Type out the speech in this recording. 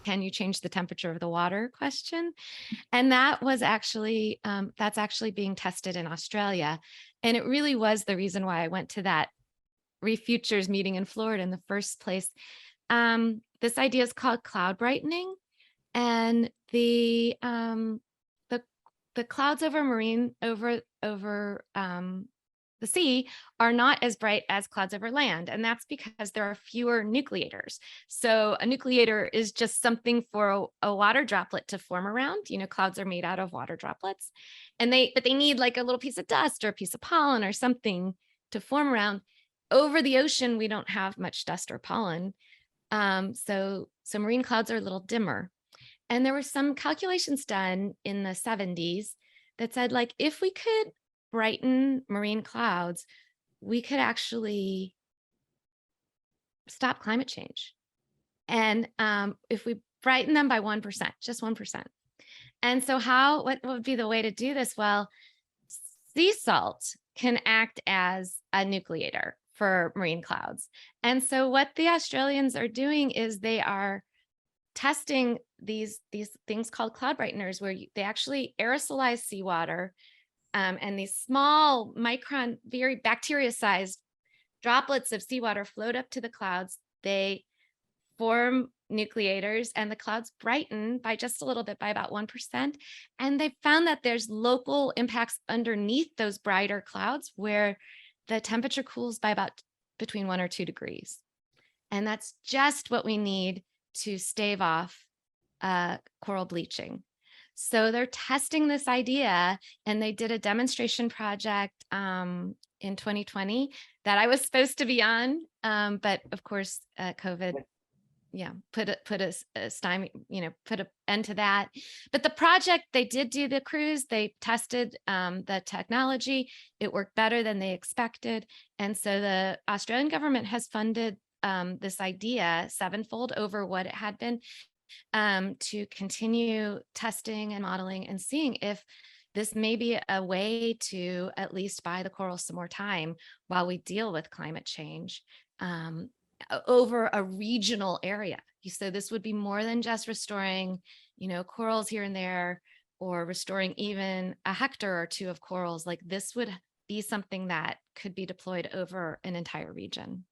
can you change the temperature of the water question. And that was actually, that's actually being tested in Australia. And it really was the reason why I went to that Reef Futures meeting in Florida in the first place. This idea is called cloud brightening, and the the clouds over the sea are not as bright as clouds over land, and that's because there are fewer nucleators. So a nucleator is just something for a water droplet to form around. You know, clouds are made out of water droplets, and they need like a little piece of dust or a piece of pollen or something to form around. Over the ocean, we don't have much dust or pollen, so marine clouds are a little dimmer. And there were some calculations done in the 70s that said, like, if we could brighten marine clouds, we could actually stop climate change. And if we brighten them by 1%, just 1%. And so what would be the way to do this? Well, sea salt can act as a nucleator for marine clouds. And so what the Australians are doing is they are testing these things called cloud brighteners, where they actually aerosolize seawater, and these small micron, very bacteria-sized droplets of seawater float up to the clouds. They form nucleators, and the clouds brighten by just a little bit, by about 1%. And they found that there's local impacts underneath those brighter clouds where the temperature cools by about between 1 or 2 degrees. And that's just what we need to stave off coral bleaching. So they're testing this idea, and they did a demonstration project in 2020 that I was supposed to be on, but of course, COVID, put a stymie, put an end to that. But the project, they did do the cruise. They tested the technology. It worked better than they expected, and so the Australian government has funded this idea sevenfold over what it had been, to continue testing and modeling and seeing if this may be a way to at least buy the coral some more time while we deal with climate change over a regional area. So this would be more than just restoring, corals here and there, or restoring even a hectare or two of corals. Like, this would be something that could be deployed over an entire region.